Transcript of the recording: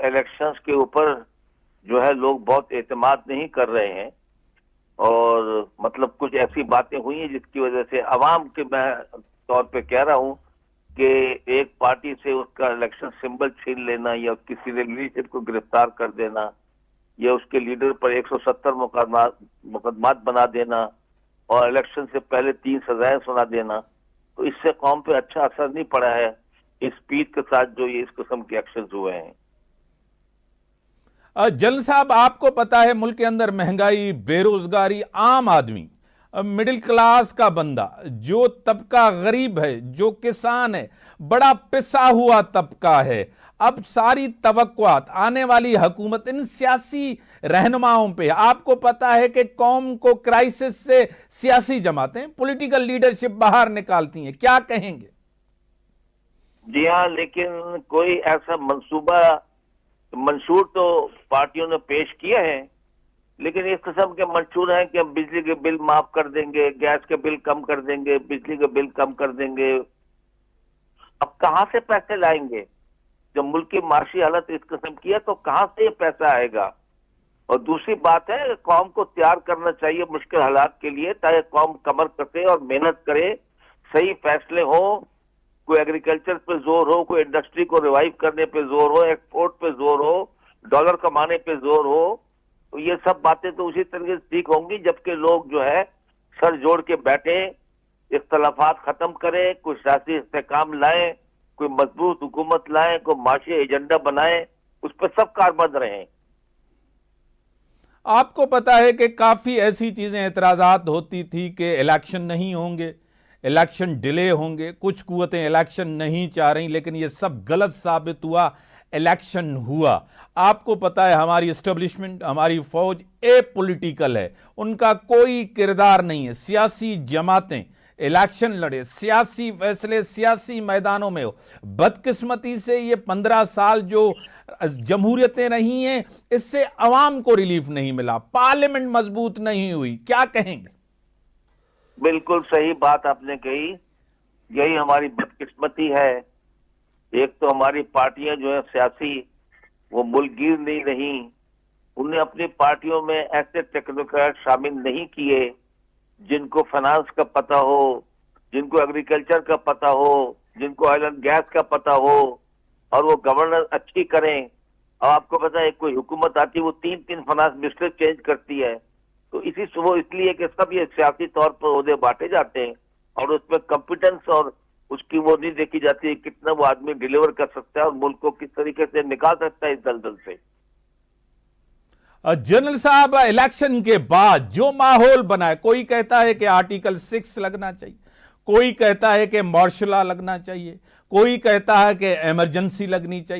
Elections के ऊपर जो है लोग बहुत एतमाद नहीं कर रहे हैं। और मतलब कुछ ऐसी बातें हुई हैं जिसकी वजह से अवाम के मैं तौर पे कह रहा हूं कि एक पार्टी से उसका इलेक्शन सिंबल छीन लेना या उसकी सीनियर लीडरशिप को गिरफ्तार कर देना या उसके लीडर पर 170 मुकदमात बना देना और इलेक्शन से पहले 3 सजाएं सुना देना, तो इससे कौम पे अच्छा असर नहीं पड़ा है इस स्पीड के साथ जो ये इस किस्म के एक्शन हुए हैं। जल साहब, आपको पता है मुल्क के अंदर महंगाई, बेरोजगारी, आम आदमी, मिडिल क्लास का बंदा, जो तबका गरीब है, जो किसान है, बड़ा पिसा हुआ तबका है। अब सारी तवक्कुआत आने वाली हुकूमत इन सियासी रहनुमाओं पे, आपको पता है कि कौम को क्राइसिस से सियासी जमातें, पॉलिटिकल लीडरशिप बाहर निकालती हैं, क्या कहेंगे? जी हाँ, लेकिन कोई ऐसा मंशूर तो पार्टियों ने पेश किया है, लेकिन इस किस्म के मंशूर हैं कि हम बिजली के बिल माफ कर देंगे, गैस के बिल कम कर देंगे, बिजली के बिल कम कर देंगे। अब कहां से पैसे लाएंगे? जब मुल्क की माशी हालत इस किस्म की है तो कहां से ये पैसा आएगा? और दूसरी बात है, कौम को तैयार करना चाहिए मुश्किल हालात के लिए, ताकि कौम कमर कसे और मेहनत करे, सही फैसले हो, कोई एग्रीकल्चर पे जोर हो, कोई इंडस्ट्री को रिवाइव करने पे जोर हो, एक्सपोर्ट पे जोर हो, डॉलर कमाने पे जोर हो। तो ये सब बातें तो उसी तरीके से ठीक होंगी जबकि लोग जो है सर जोड़ के बैठे, इख्तलाफात खत्म करें, कुछ सियासी इस्तेकाम लाएं, कोई मजबूत हुकूमत लाएं, कोई माशी एजेंडा बनाएं, उस पर सब कारबंद रहें। आपको पता है कि काफी ऐसी चीजें एतराजात होती थी कि इलेक्शन नहीं होंगे, इलेक्शन डिले होंगे, कुछ कुव्वतें इलेक्शन नहीं चाह रही, लेकिन यह सब गलत साबित हुआ, इलेक्शन हुआ। आपको पता है हमारी एस्टेब्लिशमेंट, हमारी फौज एपॉलिटिकल है, उनका कोई किरदार नहीं है। सियासी जमातें इलेक्शन लड़े, सियासी फैसले सियासी मैदानों में हो। बदकिस्मती से ये 15 साल जो जमहूरियतें रही हैं, इससे अवाम को रिलीफ नहीं मिला, पार्लियामेंट मजबूत नहीं हुई, क्या कहेंगे? बिल्कुल सही बात आपने कही, यही हमारी बदकिस्मती है। एक तो हमारी पार्टियां जो है सियासी, वो मुल्कगीर नहीं रही, उन्हें अपनी पार्टियों में ऐसे टेक्नोक्रेट शामिल नहीं किए जिनको फाइनेंस का पता हो, जिनको एग्रीकल्चर का पता हो, जिनको ऑयल एंड गैस का पता हो, और वो गवर्नेंस अच्छी करें। अब आपको पता है कोई हुकूमत आती है वो 3-3 फाइनेंस मिनिस्टर चेंज करती है, तो वो इसलिए कि सब ये सियासी तौर पर ओहदे बांटे जाते हैं और उसमें कॉम्पिटेंस और उसकी वो नहीं देखी जाती है कितना वो आदमी डिलीवर कर सकता है और मुल्क को किस तरीके से निकाल सकता है इस दलदल से। जनरल साहब, इलेक्शन के बाद जो माहौल बना है, कोई कहता है कि आर्टिकल 6 लगना चाहिए, कोई कहता है कि मार्शल लॉ लगना चाहिए, कोई कहता है कि इमरजेंसी लगनी चाहिए।